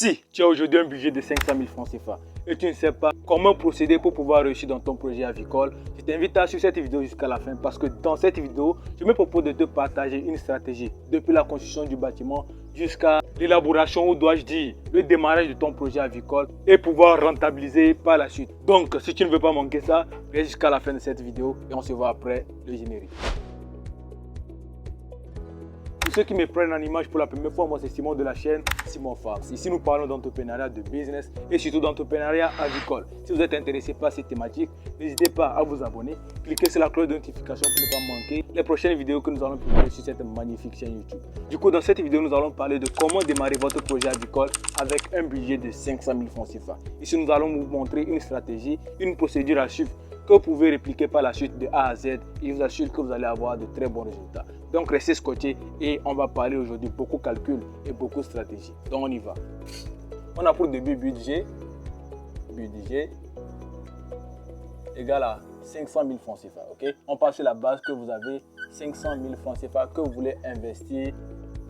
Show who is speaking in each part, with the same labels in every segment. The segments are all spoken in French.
Speaker 1: Si tu as aujourd'hui un budget de 500 000 francs CFA et tu ne sais pas comment procéder pour pouvoir réussir dans ton projet avicole, je t'invite à suivre cette vidéo jusqu'à la fin parce que dans cette vidéo, je me propose de te partager une stratégie depuis la construction du bâtiment jusqu'à l'élaboration ou dois-je dire le démarrage de ton projet avicole et pouvoir rentabiliser par la suite. Donc si tu ne veux pas manquer ça, reste jusqu'à la fin de cette vidéo et on se voit après le générique. Pour ceux qui me prennent en image pour la première fois, moi c'est Simon de la chaîne Simon Farms. Ici nous parlons d'entrepreneuriat, de business et surtout d'entrepreneuriat avicole. Si vous êtes intéressé par ces thématiques, n'hésitez pas à vous abonner, cliquez sur la cloche de notification pour ne pas manquer les prochaines vidéos que nous allons publier sur cette magnifique chaîne YouTube. Du coup, dans cette vidéo, nous allons parler de comment démarrer votre projet avicole avec un budget de 500 000 francs CFA. Ici, nous allons vous montrer une stratégie, une procédure à suivre que vous pouvez répliquer par la suite de A à Z et je vous assure que vous allez avoir de très bons résultats. Donc restez scotchés et on va parler aujourd'hui beaucoup calcul et beaucoup stratégie. Donc on y va. On a pour début budget égal à 500 000 francs CFA. Okay? On part sur la base que vous avez 500 000 francs CFA que vous voulez investir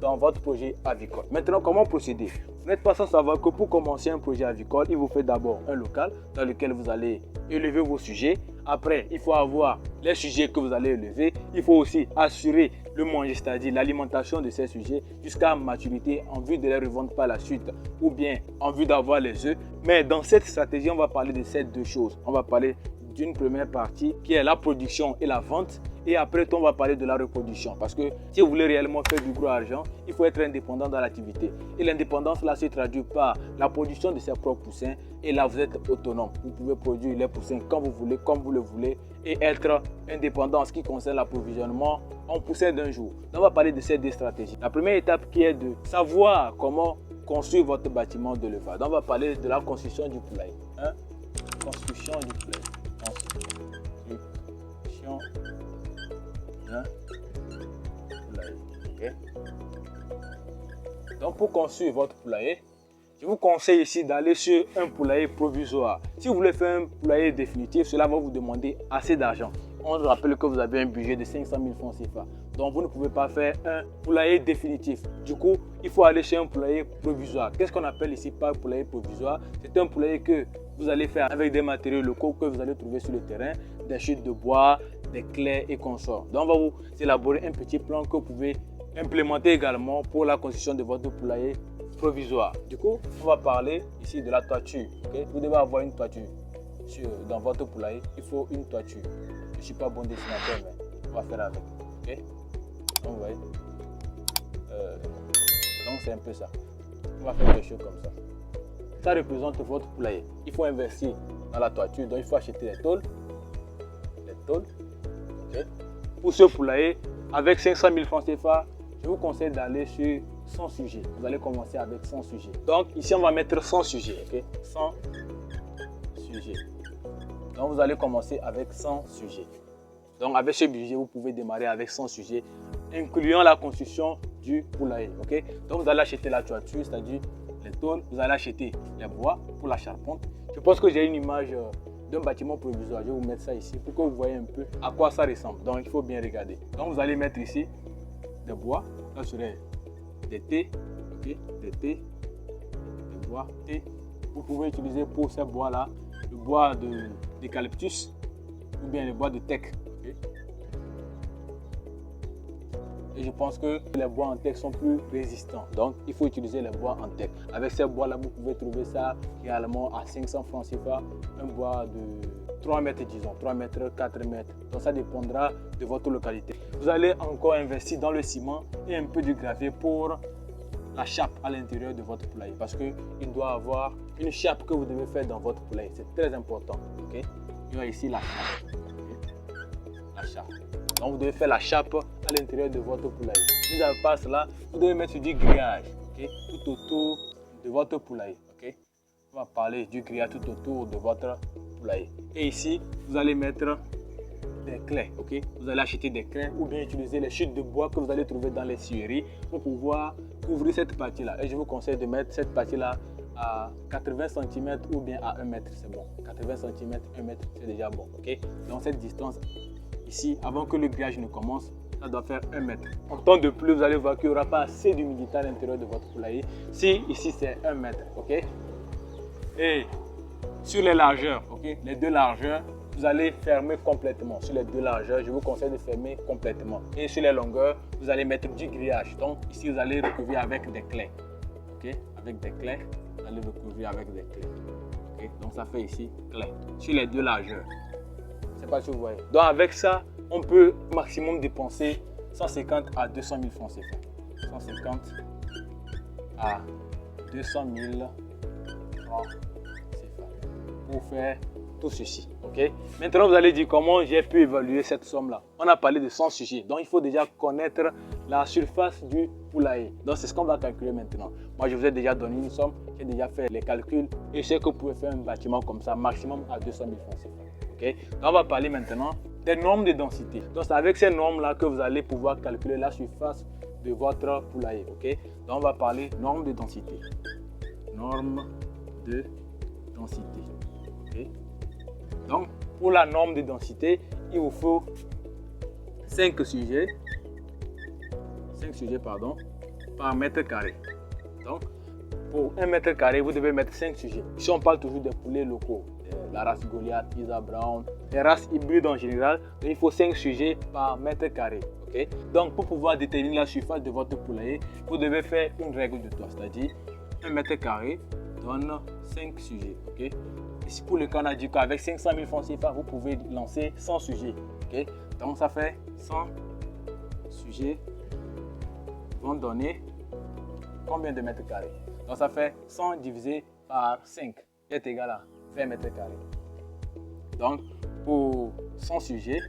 Speaker 1: dans votre projet avicole. Maintenant, comment procéder? Vous n'êtes pas sans savoir que pour commencer un projet avicole, il vous faut d'abord un local dans lequel vous allez élever vos sujets. Après, il faut avoir les sujets que vous allez élever. Il faut aussi assurer le manger, c'est-à-dire l'alimentation de ces sujets jusqu'à maturité en vue de les revendre par la suite ou bien en vue d'avoir les œufs. Mais dans cette stratégie, on va parler de ces deux choses. On va parler d'une première partie qui est la production et la vente. Et après, on va parler de la reproduction. Parce que si vous voulez réellement faire du gros argent, il faut être indépendant dans l'activité. Et l'indépendance, là, se traduit par la production de ses propres poussins. Et là, vous êtes autonome. Vous pouvez produire les poussins quand vous voulez, comme vous le voulez. Et être indépendant en ce qui concerne l'approvisionnement en poussins d'un jour. Donc, on va parler de ces deux stratégies. La première étape qui est de savoir comment construire votre bâtiment de l'élevage. Donc, on va parler de la construction du poulailler. Hein? Construction du poulailler. Construction. Okay. Donc pour construire votre poulailler, je vous conseille ici d'aller sur un poulailler provisoire. Si vous voulez faire un poulailler définitif, cela va vous demander assez d'argent. On rappelle que vous avez un budget de 500 000 francs CFA. Donc vous ne pouvez pas faire un poulailler définitif. Du coup, il faut aller chez un poulailler provisoire. Qu'est-ce qu'on appelle ici par poulailler provisoire? C'est un poulailler que vous allez faire avec des matériaux locaux que vous allez trouver sur le terrain, des chutes de bois, des clés et consorts. Donc on va vous élaborer un petit plan que vous pouvez implémenter également pour la construction de votre poulailler provisoire. Du coup, on va parler ici de la toiture. Okay? Vous devez avoir une toiture dans votre poulailler. Il faut une toiture. Je ne suis pas bon dessinateur, mais on va faire avec. Okay? Donc, vous voyez. Donc c'est un peu ça. On va faire des choses comme ça. Ça représente votre poulailler. Il faut investir dans la toiture, donc il faut acheter les tôles. Okay. Pour ce poulailler, avec 500 000 francs CFA, je vous conseille d'aller sur 100 sujets. Vous allez commencer avec 100 sujets. Donc ici, on va mettre 100 sujets. Okay? 100 sujets. Donc vous allez commencer avec 100 sujets. Donc avec ce budget, vous pouvez démarrer avec 100 sujets, incluant la construction du poulailler. Okay? Donc vous allez acheter la toiture, c'est-à-dire les tôles. Vous allez acheter les bois pour la charpente. Je pense que j'ai une image d'un bâtiment provisoire. Je vais vous mettre ça ici pour que vous voyez un peu à quoi ça ressemble. Donc il faut bien regarder. Donc vous allez mettre ici des bois. Là serait des thés. Okay? Des thés. Des bois thé. Vous pouvez utiliser pour ces bois là le bois d'eucalyptus ou bien le bois de teck. Okay? Et je pense que les bois en teck sont plus résistants. Donc, il faut utiliser les bois en teck. Avec ces bois-là, vous pouvez trouver ça réellement à 500 francs CFA. Un bois de 3 mètres, disons, 3 mètres, 4 mètres. Donc, ça dépendra de votre localité. Vous allez encore investir dans le ciment et un peu de gravier pour la chape à l'intérieur de votre poulailler. Parce qu'il doit avoir une chape que vous devez faire dans votre poulailler. C'est très important. Okay? Il y a ici la chape. Okay? La chape. Donc vous devez faire la chape à l'intérieur de votre poulailler. Mis à part cela, vous devez mettre du grillage, okay, tout autour de votre poulailler. Okay. On va parler du grillage tout autour de votre poulailler. Et ici, vous allez mettre des clés. Okay. Vous allez acheter des clés ou bien utiliser les chutes de bois que vous allez trouver dans les scieries pour pouvoir couvrir cette partie-là. Et je vous conseille de mettre cette partie-là à 80 cm ou bien à 1 mètre, c'est bon. 80 cm, 1 mètre, c'est déjà bon. Okay. Donc cette distance ici, avant que le grillage ne commence, ça doit faire 1 mètre. En temps de pluie, vous allez voir qu'il n'y aura pas assez d'humidité à l'intérieur de votre poulailler. Si ici c'est 1 mètre, ok. Et sur les largeurs, ok, les deux largeurs, vous allez fermer complètement. Sur les deux largeurs, je vous conseille de fermer complètement. Et sur les longueurs, vous allez mettre du grillage. Donc ici, vous allez recouvrir avec des clés. Ok, avec des clés, vous allez recouvrir avec des clés. Ok, donc ça fait ici clé sur les deux largeurs. Je ne sais pas si vous voyez. Donc avec ça, on peut maximum dépenser 150 à 200 000 francs CFA. 150 à 200 000 francs CFA pour faire tout ceci. Ok. Maintenant, vous allez dire comment j'ai pu évaluer cette somme-là. On a parlé de 100 sujets. Donc, il faut déjà connaître la surface du poulailler. Donc, c'est ce qu'on va calculer maintenant. Moi, je vous ai déjà donné une somme. J'ai déjà fait les calculs. Et je sais que vous pouvez faire un bâtiment comme ça, maximum à 200 000 francs CFA. Ok. Donc, on va parler maintenant des normes de densité. Donc, c'est avec ces normes-là que vous allez pouvoir calculer la surface de votre poulailler. Ok. Donc, on va parler normes de densité. Normes de densité. Ok. Donc, pour la norme de densité, il vous faut 5 sujets par mètre carré. Donc, pour 1 mètre carré, vous devez mettre 5 sujets. Ici, on parle toujours des poulets locaux, la race Goliath, Isa Brown, les races hybrides en général. Donc, il faut 5 sujets par mètre carré. Okay? Donc, pour pouvoir déterminer la surface de votre poulailler, vous devez faire une règle de 3, c'est-à-dire 1 mètre carré donne 5 sujets. Okay? Ici, pour le cas, on a dit qu'avec 500 000 francs CFA, vous pouvez lancer 100 sujets. Okay? Donc, ça fait 100 sujets vont donner combien de mètres carrés? Donc, ça fait 100 divisé par 5 est égal à 20 mètres carrés. Donc, pour 100 sujets,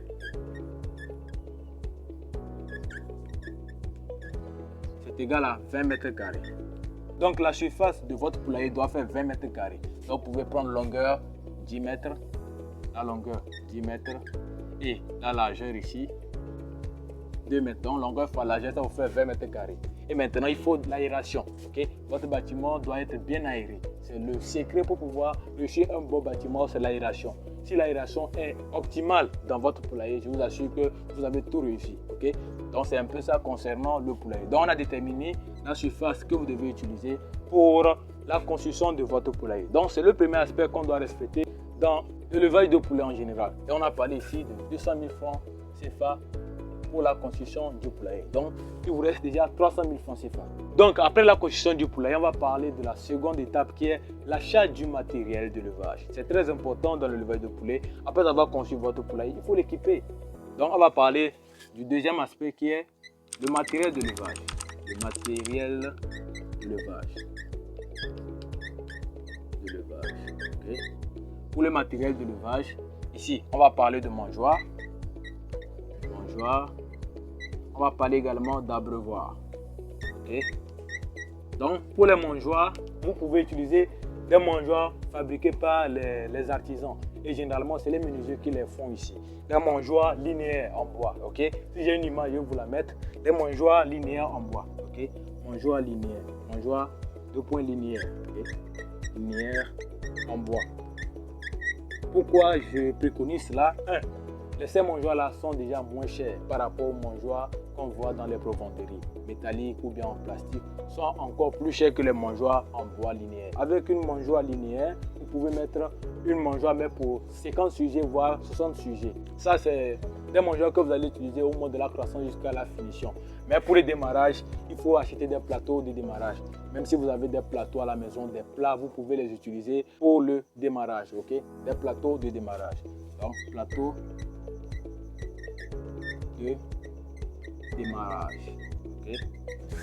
Speaker 1: c'est égal à 20 mètres carrés. Donc, la surface de votre poulailler doit faire 20 mètres carrés. Donc, vous pouvez prendre longueur 10 mètres, la longueur 10 mètres et la largeur ici 2 mètres. Donc, longueur fois largeur, ça vous fait 20 mètres carrés. Et maintenant, il faut de l'aération. Okay? Votre bâtiment doit être bien aéré. C'est le secret pour pouvoir réussir un beau bâtiment, c'est l'aération. Si l'aération est optimale dans votre poulailler, je vous assure que vous avez tout réussi. Okay? Donc, c'est un peu ça concernant le poulailler. Donc, on a déterminé la surface que vous devez utiliser pour la construction de votre poulailler. Donc, c'est le premier aspect qu'on doit respecter dans l'élevage de poulet en général. Et on a parlé ici de 200 000 francs CFA pour la construction du poulailler. Donc, il vous reste déjà 300 000 francs CFA. Donc, après la construction du poulailler, on va parler de la seconde étape qui est l'achat du matériel d'élevage. C'est très important dans l'élevage de poulet. Après avoir conçu votre poulailler, il faut l'équiper. Donc, on va parler du deuxième aspect qui est le matériel d'élevage. Le matériel d'élevage. Okay. Pour le matériel d'élevage, ici, on va parler de mangeoire. On va parler également d'abreuvoir. Okay. Donc, pour les mangeoires, vous pouvez utiliser des mangeoires fabriqués par les artisans. Et généralement, c'est les menuisiers qui les font ici. Des mangeoires linéaires en bois. Okay. Si j'ai une image, je vais vous la mettre. Des mangeoires linéaires en bois. Okay. Mangeoires linéaires. Mangeoires de points linéaires. Okay. Linéaires en bois. Pourquoi je préconise cela? Ces mangeoires-là sont déjà moins chers par rapport aux mangeoires qu'on voit dans les provenderies métalliques ou bien en plastique, sont encore plus chers que les mangeoires en bois linéaire. Avec une mangeoire linéaire, vous pouvez mettre une mangeoire mais pour 50 sujets voire 60 sujets. Ça, c'est des mangeoires que vous allez utiliser au moment de la croissance jusqu'à la finition. Mais pour le démarrage, il faut acheter des plateaux de démarrage. Même si vous avez des plateaux à la maison, des plats, vous pouvez les utiliser pour le démarrage. Okay? Des plateaux de démarrage. Donc, plateau de démarrage. Okay.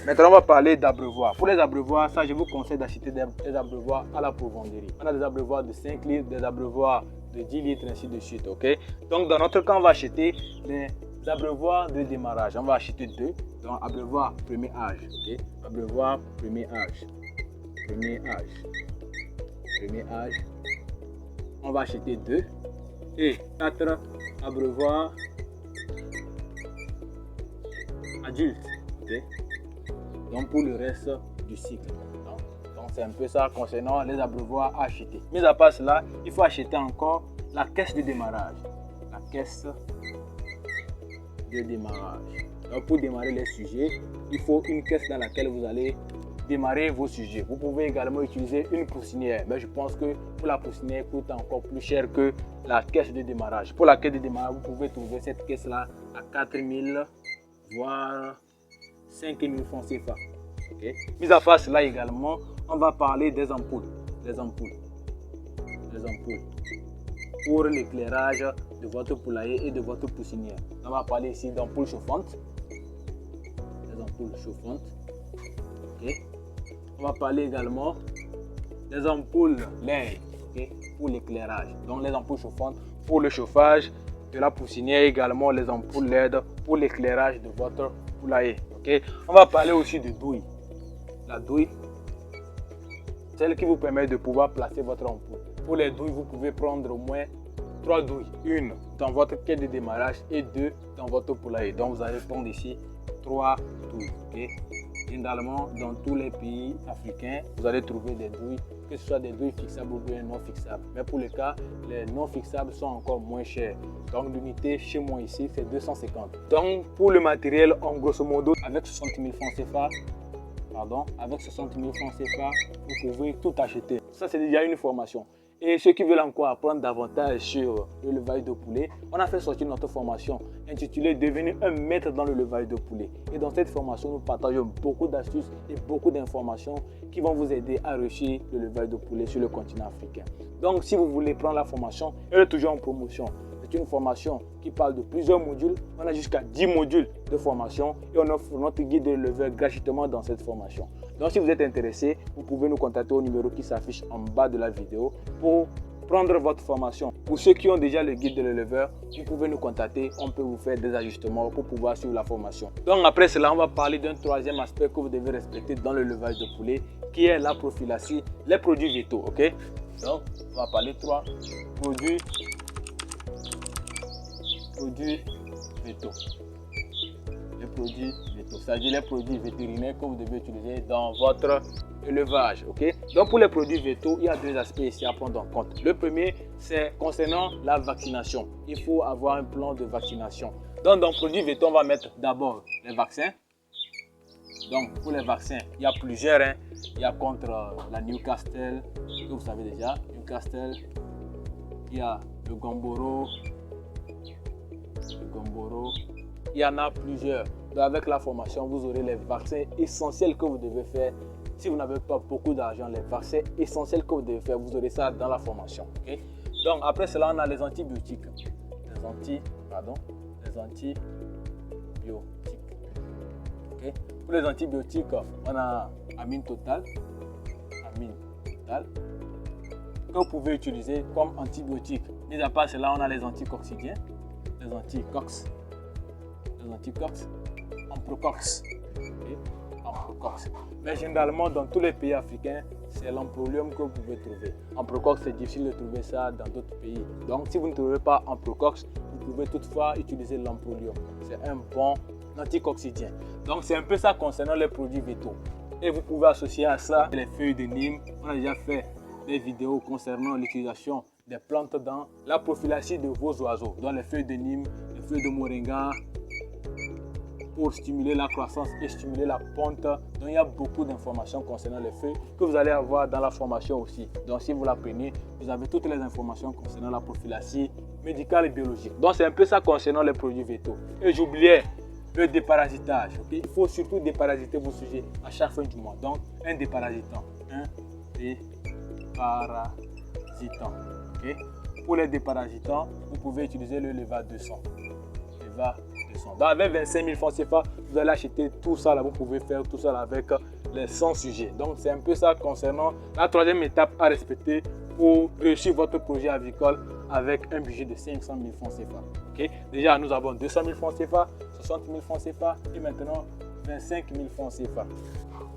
Speaker 1: Maintenant, on va parler d'abreuvoir. Pour les abreuvoirs, ça, je vous conseille d'acheter des abreuvoirs à la provenderie. On a des abreuvoirs de 5 litres, des abreuvoirs de 10 litres, ainsi de suite. Okay. Donc, dans notre cas, on va acheter les abreuvoirs de démarrage. On va acheter 2. Donc, abreuvoir premier âge. Okay. Abreuvoir premier âge. Premier âge. On va acheter 2. Et 4 abreuvoirs adulte. Okay. Donc pour le reste du cycle. Donc c'est un peu ça concernant les abreuvoirs à acheter. Mis à part cela, il faut acheter encore la caisse de démarrage. La caisse de démarrage. Donc, pour démarrer les sujets, il faut une caisse dans laquelle vous allez démarrer vos sujets. Vous pouvez également utiliser une poussinière, mais je pense que pour la poussinière coûte encore plus cher que la caisse de démarrage. Pour la caisse de démarrage, vous pouvez trouver cette caisse-là à 4 000 voire 5 000 francs CFA. Okay. Mis à part cela également, on va parler des ampoules. Les ampoules pour l'éclairage de votre poulailler et de votre poussinière. On va parler ici d'ampoules chauffantes. Les ampoules chauffantes. Okay. On va parler également des ampoules LED, okay, pour l'éclairage. Donc les ampoules chauffantes pour le chauffage de la poussinière, également les ampoules LED pour l'éclairage de votre poulailler. Okay. On va parler aussi de douille. La douille, celle qui vous permet de pouvoir placer votre ampoule. Pour les douilles, vous pouvez prendre au moins 3 douilles. Une dans votre quai de démarrage et 2 dans votre poulailler. Donc vous allez prendre ici 3 douilles. Okay. Généralement, dans tous les pays africains, vous allez trouver des douilles, que ce soit des douilles fixables ou bien non fixables. Mais pour le cas, les non fixables sont encore moins chers. Donc l'unité chez moi ici, c'est 250. Donc pour le matériel, en grosso modo, avec 60 000 francs CFA, avec 60 000 francs CFA, vous pouvez tout acheter. Ça, c'est déjà une formation. Et ceux qui veulent encore apprendre davantage sur le levage de poulet, on a fait sortir notre formation intitulée « Devenir un maître dans le levage de poulet ». Et dans cette formation, nous partageons beaucoup d'astuces et beaucoup d'informations qui vont vous aider à réussir le levage de poulet sur le continent africain. Donc, si vous voulez prendre la formation, elle est toujours en promotion. C'est une formation qui parle de plusieurs modules. On a jusqu'à 10 modules de formation et on offre notre guide de l'éleveur gratuitement dans cette formation. Donc si vous êtes intéressé, vous pouvez nous contacter au numéro qui s'affiche en bas de la vidéo pour prendre votre formation. Pour ceux qui ont déjà le guide de l'éleveur, vous pouvez nous contacter. On peut vous faire des ajustements pour pouvoir suivre la formation. Donc après cela, on va parler d'un troisième aspect que vous devez respecter dans le levage de poulet, qui est la prophylaxie, les produits végétaux. Ok? Donc on va parler de 3 produits végétaux. Les produits végétaux, c'est-à-dire les produits vétérinaires que vous devez utiliser dans votre élevage. Okay? Donc pour les produits végétaux, il y a 2 aspects ici à prendre en compte. Le premier, c'est concernant la vaccination. Il faut avoir un plan de vaccination. Donc dans les produits végétaux, on va mettre d'abord les vaccins. Donc pour les vaccins, il y a plusieurs. Il y a contre la Newcastle, que vous savez déjà, Newcastle. Il y a le Gumboro. Il y en a plusieurs. Donc avec la formation, vous aurez les vaccins essentiels que vous devez faire. Si vous n'avez pas beaucoup d'argent, les vaccins essentiels que vous devez faire, vous aurez ça dans la formation. Okay? Donc après cela, on a les antibiotiques. Les antibiotiques. Okay? Pour les antibiotiques, on a Amine Total. Que vous pouvez utiliser comme antibiotique. Mis à part cela, on a les anticoccidiens. Les anticox, Amprocox. Okay. Amprocox. Mais généralement, dans tous les pays africains, c'est l'Amprolium que vous pouvez trouver. Amprocox, c'est difficile de trouver ça dans d'autres pays. Donc, si vous ne trouvez pas Amprocox, vous pouvez toutefois utiliser l'Amprolium. C'est un bon anticoccidien. Donc, c'est un peu ça concernant les produits végétaux. Et vous pouvez associer à ça les feuilles de Nîmes. On a déjà fait des vidéos concernant l'utilisation des plantes dans la prophylaxie de vos oiseaux, dans les feuilles de Nîmes, les feuilles de moringa, pour stimuler la croissance et stimuler la ponte. Donc il y a beaucoup d'informations concernant les feuilles que vous allez avoir dans la formation aussi. Donc si vous la prenez, vous avez toutes les informations concernant la prophylaxie médicale et biologique. Donc c'est un peu ça concernant les produits végétaux. Et j'oubliais le déparasitage. Okay? Il faut surtout déparasiter vos sujets à chaque fin du mois. Donc un déparasitant. Okay? Pour les déparasitants, vous pouvez utiliser le Leva 200. Donc avec 25 000 francs CFA, vous allez acheter tout ça là. Vous pouvez faire tout ça là avec les 100 sujets. Donc c'est un peu ça concernant la troisième étape à respecter pour réussir votre projet agricole avec un budget de 500 000 francs CFA. Okay? Déjà, nous avons 200 000 francs CFA, 60 000 francs CFA et maintenant 25 000 francs CFA.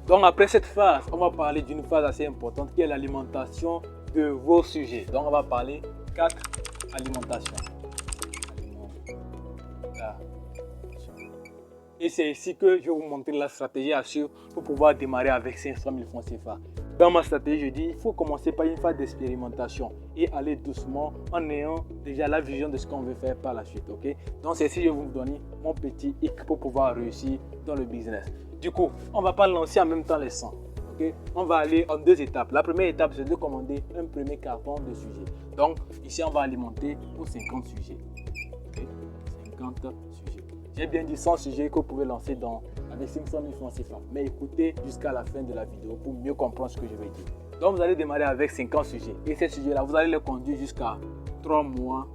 Speaker 1: Donc après cette phase, on va parler d'une phase assez importante qui est l'alimentation de vos sujets. Donc on va parler 4 alimentations. Et c'est ici que je vais vous montrer la stratégie à suivre pour pouvoir démarrer avec 500 000 francs CFA. Dans ma stratégie, je dis il faut commencer par une phase d'expérimentation et aller doucement en ayant déjà la vision de ce qu'on veut faire par la suite. Ok? Donc c'est ici que je vais vous donner mon petit hic pour pouvoir réussir dans le business. Du coup, on ne va pas lancer en même temps les 100. Okay? On va aller en 2 étapes. La première étape, c'est de commander un premier carton de sujets. Donc ici, on va alimenter pour 50 sujets. Okay? 50 sujets. J'ai bien dit 100 sujets que vous pouvez lancer avec 500 000 francs CFA. Mais écoutez jusqu'à la fin de la vidéo pour mieux comprendre ce que je vais dire. Donc vous allez démarrer avec 50 sujets. Et ces sujets-là, vous allez les conduire jusqu'à 3 mois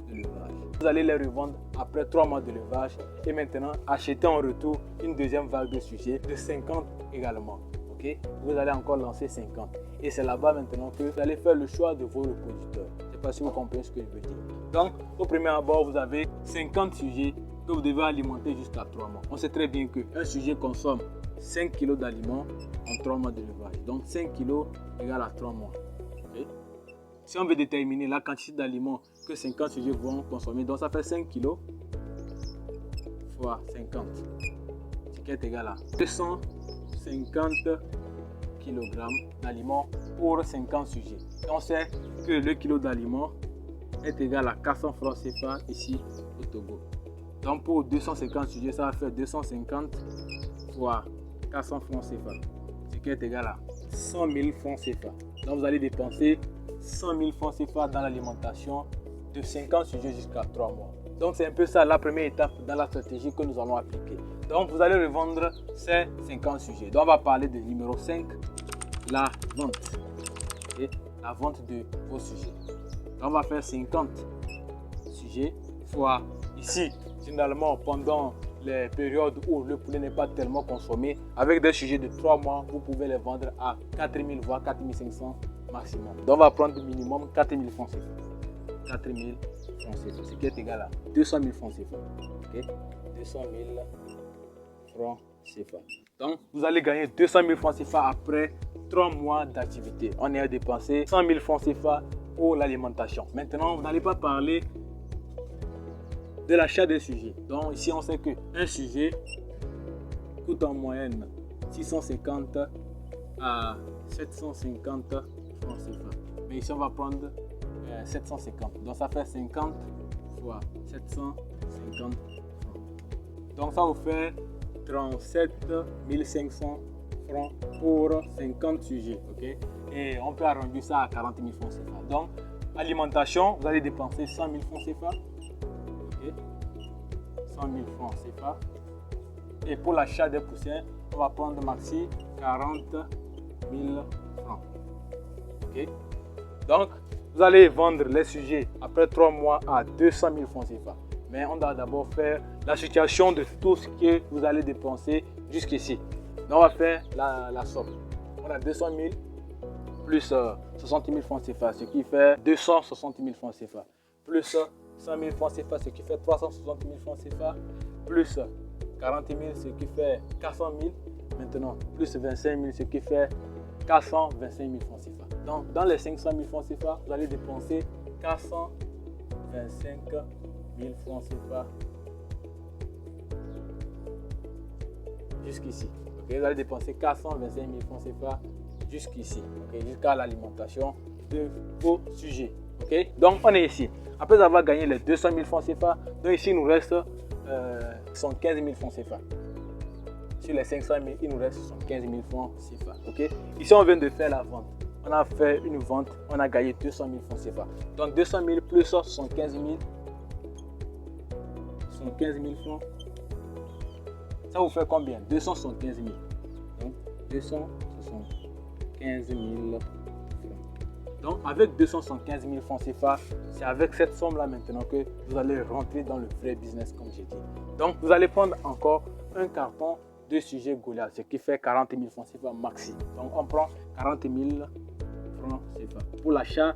Speaker 1: de levage. Vous allez les revendre après 3 mois de levage. Et maintenant, acheter en retour une deuxième vague de sujets de 50 également. Okay? Vous allez encore lancer 50. Et c'est là-bas maintenant que vous allez faire le choix de vos reproducteurs. Je ne sais pas si vous comprenez ce que je veux dire. Donc, au premier abord, vous avez 50 sujets que vous devez alimenter jusqu'à 3 mois. On sait très bien qu'un sujet consomme 5 kg d'aliments en 3 mois de levage. Donc 5 kg égale à 3 mois. Okay? Si on veut déterminer la quantité d'aliments que 50 sujets vont consommer, donc ça fait 5 kg fois 50, ce qui est égal à 250 kg d'aliments pour 50 sujets. Et on sait que le kilo d'aliments est égal à 400 francs CFA ici au Togo. Donc pour 250 sujets, ça va faire 250 fois 400 francs CFA, ce qui est égal à 100 000 francs CFA. Donc vous allez dépenser 100 000 francs CFA dans l'alimentation de 50 sujets jusqu'à 3 mois. Donc c'est un peu ça la première étape dans la stratégie que nous allons appliquer. Donc vous allez revendre ces 50 sujets. Donc on va parler de numéro 5, la vente. Et la vente de vos sujets. Donc on va faire 50 sujets fois ici. Généralement, pendant les périodes où le poulet n'est pas tellement consommé, avec des sujets de 3 mois, vous pouvez les vendre à 4 000 voire 4 500 maximum. Donc, on va prendre minimum 4 000 francs CFA. 4 000 francs CFA, ce qui est égal à 200 000 francs CFA. Okay? 200 000 francs CFA. Donc, vous allez gagner 200 000 francs CFA après 3 mois d'activité. On a dépensé 100 000 francs CFA pour l'alimentation. Maintenant, vous n'allez pas parler de l'achat des sujets. Donc ici on sait qu'un sujet coûte en moyenne 650 à 750 francs CFA. Mais ici on va prendre 750. Donc ça fait 50 fois 750 francs. Donc ça vous fait 37 500 francs pour 50 sujets. Okay? Et on peut arrondir ça à 40 000 francs CFA. Donc alimentation, vous allez dépenser 100 000 francs CFA. 100 000 francs CFA. Et pour l'achat des poussins, on va prendre maxi 40 000 francs. Okay? Donc, vous allez vendre les sujets après 3 mois à 200 000 francs CFA. Mais on doit d'abord faire la situation de tout ce que vous allez dépenser jusqu'ici. Donc, on va faire la somme. On a 200 000 plus 60 000 francs CFA, ce qui fait 260 000 francs CFA. Plus 100 000 francs CFA, ce qui fait 360 000 francs CFA, plus 40 000, ce qui fait 400 000. Maintenant, plus 25 000, ce qui fait 425 000 francs CFA. Donc, dans les 500 000 francs CFA, vous allez dépenser 425 000 francs CFA jusqu'ici. Okay, vous allez dépenser 425 000 francs CFA jusqu'ici, okay, jusqu'à l'alimentation de vos sujets. Okay? Donc, on est ici. Après avoir gagné les 200 000 francs CFA, donc ici, il nous reste 75 000 francs CFA. Sur les 500 000, il nous reste 75 000 francs CFA. Okay? Ici, on vient de faire la vente. On a fait une vente, on a gagné 200 000 francs CFA. Donc, 200 000 plus 75 000, 75 000 francs. Ça vous fait combien? 275 000. Donc, 275 000 francs. Donc, avec 275 000 francs CFA, c'est avec cette somme-là maintenant que vous allez rentrer dans le vrai business, comme j'ai dit. Donc, vous allez prendre encore un carton de sujets Goliath, ce qui fait 40 000 francs CFA maxi. Donc, on prend 40 000 francs CFA pour l'achat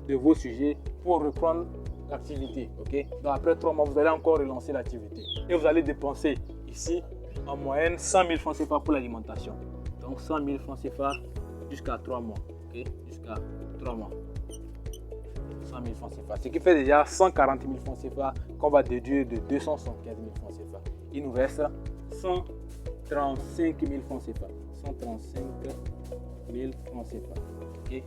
Speaker 1: de vos sujets pour reprendre l'activité. Okay? Donc, après 3 mois, vous allez encore relancer l'activité. Et vous allez dépenser ici, en moyenne, 100 000 francs CFA pour l'alimentation. Donc, 100 000 francs CFA jusqu'à 3 mois. Okay? Jusqu'à 3 mois. 100 000 francs CFA. Ce qui fait déjà 140 000 francs CFA qu'on va déduire de 275 000 francs CFA. Il nous reste 135 000 francs CFA. 135 000 000 francs CFA. Okay?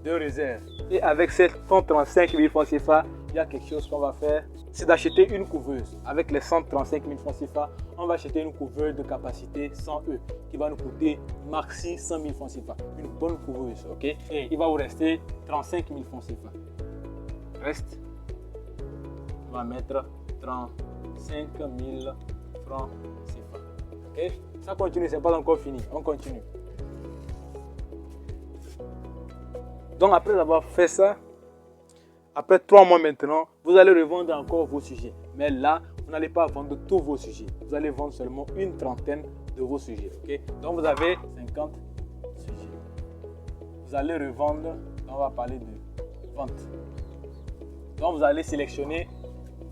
Speaker 1: De réserve. Et avec ces 135 000 francs CFA, il y a quelque chose qu'on va faire, c'est d'acheter une couveuse. Avec les 135 000 francs CFA, on va acheter une couveuse de capacité 100 E qui va nous coûter maxi 100 000 francs CFA. Une bonne couveuse, ok? Et il va vous rester 35 000 francs CFA. Reste, on va mettre 35 000 francs CFA. Ok? Ça continue, c'est pas encore fini. On continue. Donc après avoir fait ça, après 3 mois maintenant, vous allez revendre encore vos sujets. Mais là, vous n'allez pas vendre tous vos sujets. Vous allez vendre seulement une trentaine de vos sujets. Okay? Donc vous avez 50 sujets. Vous allez revendre, on va parler de vente. Donc vous allez sélectionner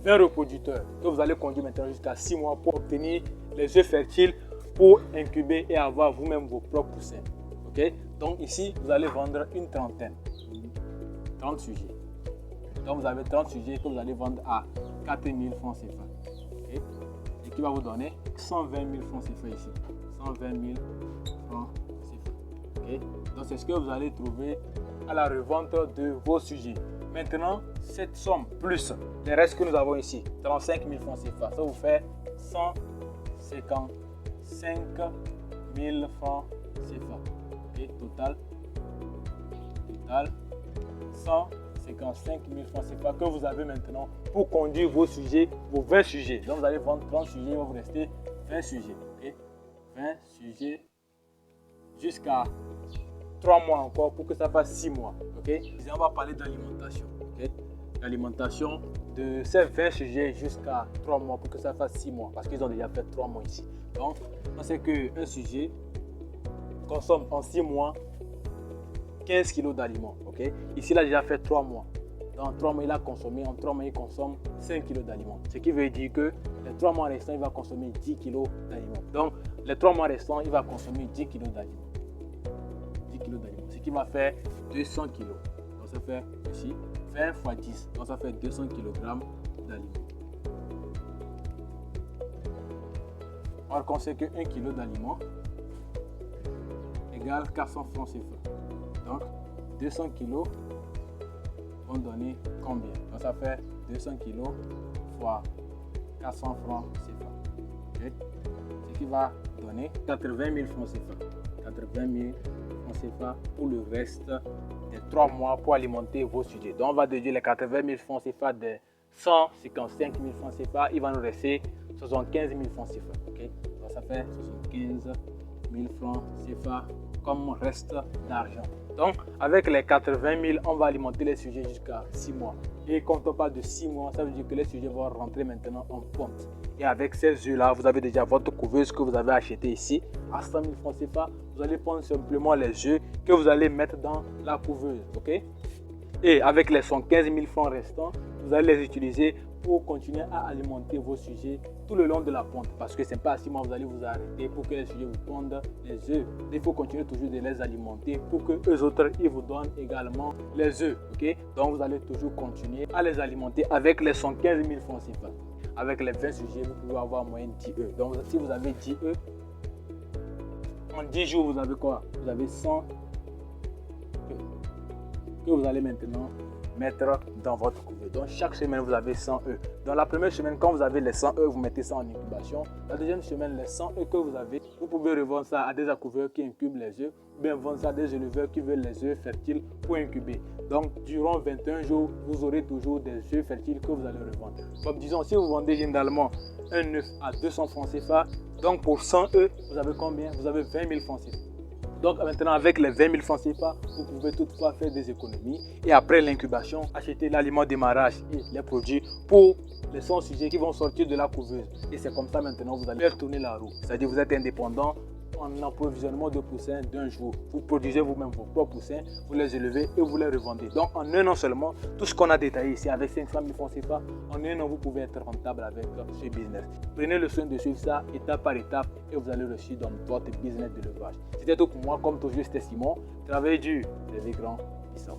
Speaker 1: 20 reproducteurs que vous allez conduire maintenant jusqu'à 6 mois pour obtenir les œufs fertiles pour incuber et avoir vous-même vos propres poussins. Okay? Donc ici, vous allez vendre une trentaine, 30 sujets. Donc vous avez 30 sujets que vous allez vendre à 4 000 francs CFA. Okay? Et qui va vous donner 120 000 francs CFA ici. 120 000 francs CFA. Okay? Donc c'est ce que vous allez trouver à la revente de vos sujets. Maintenant, cette somme plus les restes que nous avons ici, 35 000 francs CFA, ça vous fait 155 000 francs CFA. Okay? Total 155 000 francs CFA que vous avez maintenant pour conduire vos sujets, vos 20 sujets. Donc vous allez vendre 30 sujets, il va vous rester 20 sujets. Okay? 20 sujets jusqu'à 3 mois encore pour que ça fasse 6 mois. Okay? On va parler d'alimentation. Okay? L'alimentation de ces 20 sujets jusqu'à 3 mois pour que ça fasse 6 mois parce qu'ils ont déjà fait 3 mois ici. Donc, on sait qu'un sujet consomme en 6 mois 15 kg d'aliments. Okay? Ici, il a déjà fait 3 mois. Dans 3 mois, il a consommé, en 3 mois, il consomme 5 kg d'aliments. Ce qui veut dire que les 3 mois restants, il va consommer 10 kg d'aliments. Donc, les 3 mois restants, il va consommer 10 kg d'aliments. 10 kg d'aliments. Ce qui va faire 200 kg. Donc, ça fait ici 20 x 10. Donc, ça fait 200 kg d'aliments. Alors qu'on sait que 1 kg d'aliments égale 400 francs CFA. Donc, 200 kg vont donner combien? Donc, ça fait 200 kg fois 400 francs CFA. Okay? Ce qui va donner 80 000 francs CFA. 80 000 francs CFA pour le reste des 3 mois pour alimenter vos sujets. Donc, on va déduire les 80 000 francs CFA de 155 000 francs CFA. Il va nous rester 75 000 francs CFA. Okay? Donc, ça fait 75 000 francs CFA comme reste d'argent. Donc, avec les 80 000, on va alimenter les sujets jusqu'à 6 mois. Et quand on parle de 6 mois, ça veut dire que les sujets vont rentrer maintenant en ponte. Et avec ces œufs-là, vous avez déjà votre couveuse que vous avez achetée ici à 100 000 francs CFA. Vous allez prendre simplement les œufs que vous allez mettre dans la couveuse. Okay? Et avec les 115 000 francs restants, vous allez les utiliser pour continuer à alimenter vos sujets tout le long de la ponte. Parce que ce n'est pas à 6 mois vous allez vous arrêter pour que les sujets vous pondent les œufs. Il faut continuer toujours de les alimenter pour que eux autres ils vous donnent également les œufs. Okay? Donc vous allez toujours continuer à les alimenter avec les 115 000 francs CFA. Avec les 20 sujets, vous pouvez avoir en moyenne 10 œufs. Donc si vous avez 10 œufs, en 10 jours, vous avez quoi? Vous avez 100 œufs que vous allez maintenant mettre dans votre couveuse. Donc chaque semaine vous avez 100 œufs. Dans la première semaine, quand vous avez les 100 œufs, vous mettez ça en incubation. La deuxième semaine, les 100 œufs que vous avez, vous pouvez revendre ça à des accouveurs qui incubent les œufs ou bien vendre ça à des éleveurs qui veulent les œufs fertiles pour incuber. Donc durant 21 jours, vous aurez toujours des œufs fertiles que vous allez revendre. Comme disons, si vous vendez généralement un œuf à 200 francs CFA, donc pour 100 œufs, vous avez combien? Vous avez 20 000 francs CFA. Donc maintenant avec les 20 000 francs CFA, vous pouvez toutefois faire des économies et après l'incubation, acheter l'aliment démarrage et les produits pour les 100 sujets qui vont sortir de la couveuse. Et c'est comme ça maintenant vous allez faire tourner la roue. C'est-à-dire vous êtes indépendant en approvisionnement de poussins d'un jour. Vous produisez vous-même vos propres poussins, vous les élevez et vous les revendez. Donc en un an seulement, tout ce qu'on a détaillé ici avec 500 000 francs CFA, en un an vous pouvez être rentable avec ce business. Prenez le soin de suivre ça étape par étape et vous allez réussir dans votre business d'élevage. C'était tout pour moi, comme toujours c'était Simon. Travaillez dur, rêvez grand, peace out.